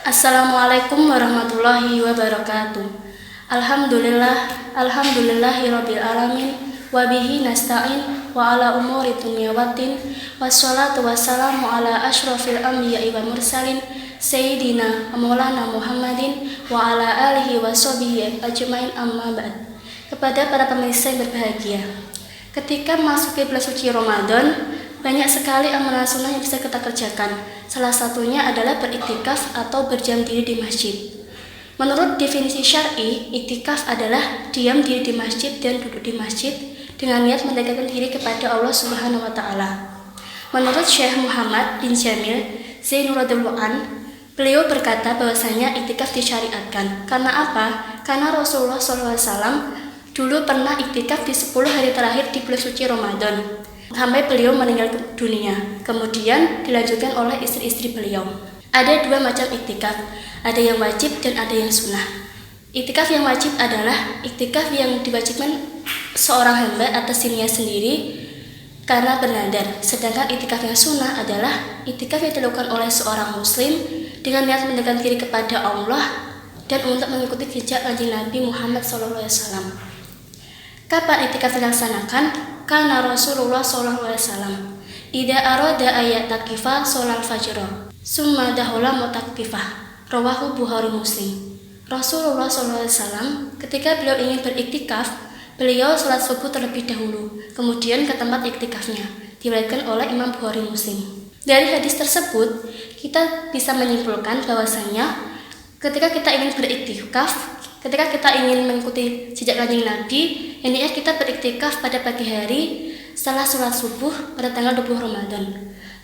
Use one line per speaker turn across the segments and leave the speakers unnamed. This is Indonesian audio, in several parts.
Assalamualaikum warahmatullahi wabarakatuh. Alhamdulillahirabbil alamin wa bihi nasta'in wa ala umuri dunya waddin wassalatu wassalamu ala asyrafil anbiya'i wal mursalin sayyidina maulana Muhammadin wa ala alihi wa sahbihi ajmain amma ba'd. Kepada para pemirsa yang berbahagia, ketika memasuki bulan suci Ramadan, banyak sekali amalan sunnah yang bisa kita kerjakan. Salah satunya adalah beriktikaf atau berdiam diri di masjid. Menurut definisi syar'i, iktikaf adalah diam diri di masjid dan duduk di masjid dengan niat mendekatkan diri kepada Allah Subhanahu wa taala. Menurut Syekh Muhammad bin Jamil Zainuddin An, beliau berkata bahwasanya iktikaf disyariatkan. Karena apa? Karena Rasulullah SAW dulu pernah iktikaf di 10 hari terakhir di bulan suci Ramadan sampai beliau meninggal dunia. Kemudian dilanjutkan oleh istri-istri beliau. Ada dua macam iktikaf, ada yang wajib dan ada yang sunnah. Iktikaf yang wajib adalah iktikaf yang diwajibkan seorang hamba atas dirinya sendiri karena bernadar. Sedangkan iktikaf yang sunnah adalah iktikaf yang dilakukan oleh seorang muslim dengan niat mendekatkan diri kepada Allah dan untuk mengikuti jejak Kanjeng Nabi Muhammad SAW. Kapan iktikaf dilaksanakan? Karena Rasulullah SAW idza arada ayat takifa sholal fajr summa dahula mutakifah, rawahu Bukhari Muslim. Rasulullah SAW ketika beliau ingin beriktikaf, beliau sholat subuh terlebih dahulu, kemudian ke tempat iktikafnya, diriwayatkan oleh Imam Bukhari Muslim. Dari hadis tersebut kita bisa menyimpulkan bahwasanya ketika kita ingin beriktikaf, ketika kita ingin mengikuti jejak Kanjeng Nabi, hendaknya kita beriktikaf pada pagi hari setelah sholat subuh pada tanggal 20 Ramadan.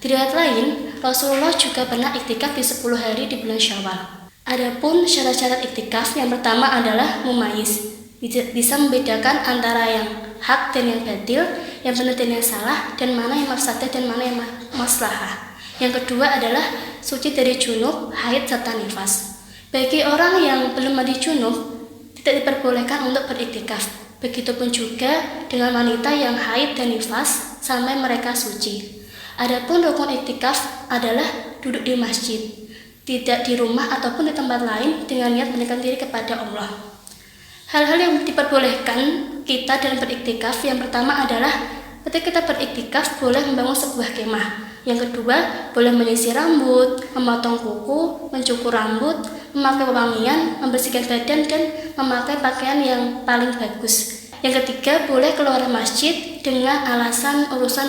Di riwayat lain, Rasulullah juga pernah iktikaf di 10 hari di bulan Syawal. Adapun syarat-syarat iktikaf, yang pertama adalah mumayyiz, bisa membedakan antara yang hak dan yang batil, yang benar dan yang salah, dan mana yang mafsadah dan mana yang maslahah. Yang kedua adalah suci dari junub, haid serta nifas. Bagi orang yang belum mandi junub, tidak diperbolehkan untuk beriktikaf. Begitupun juga dengan wanita yang haid dan nifas sampai mereka suci. Adapun rukun iktikaf adalah duduk di masjid, tidak di rumah ataupun di tempat lain dengan niat mendekatkan diri kepada Allah. Hal-hal yang diperbolehkan kita dalam beriktikaf, yang pertama adalah ketika kita beriktikaf boleh membangun sebuah kemah. Yang kedua, boleh menyisir rambut, memotong kuku, mencukur rambut, memakai wewangian, membersihkan badan, dan memakai pakaian yang paling bagus. Yang ketiga, boleh keluar masjid dengan alasan urusan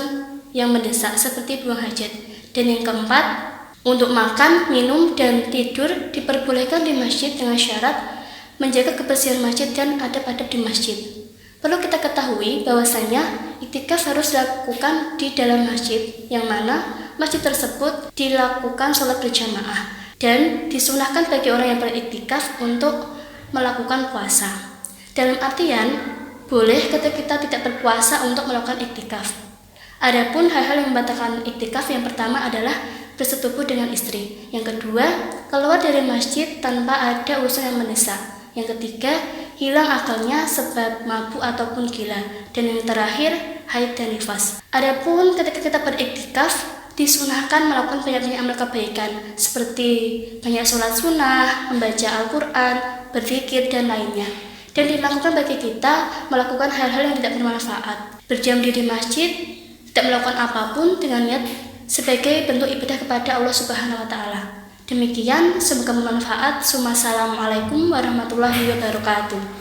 yang mendesak seperti buang hajat. Dan yang keempat, untuk makan, minum, dan tidur diperbolehkan di masjid dengan syarat menjaga kebersihan masjid dan adab-adab di masjid. Perlu kita ketahui bahwasanya iktikaf harus dilakukan di dalam masjid, yang mana masjid tersebut dilakukan sholat berjamaah dan disunahkan bagi orang yang beriktikaf untuk melakukan puasa. Dalam artian, boleh ketika kita tidak berpuasa untuk melakukan iktikaf. Adapun hal-hal yang membatalkan iktikaf, yang pertama adalah bersetubuh dengan istri. Yang kedua, keluar dari masjid tanpa ada urusan yang mendesak. Yang ketiga, hilang akalnya sebab mabuk ataupun gila. Dan yang terakhir, haid dan nifas. Adapun ketika kita beriktikaf, disunahkan melakukan banyak-banyak amal kebaikan seperti banyak sholat sunnah, membaca Al-Quran, berzikir, dan lainnya. Dan dilakukan bagi kita melakukan hal-hal yang tidak bermanfaat. Berdiam diri di masjid, tidak melakukan apapun dengan niat sebagai bentuk ibadah kepada Allah Subhanahu wa taala. Demikian, semoga bermanfaat. Assalamualaikum warahmatullahi wabarakatuh.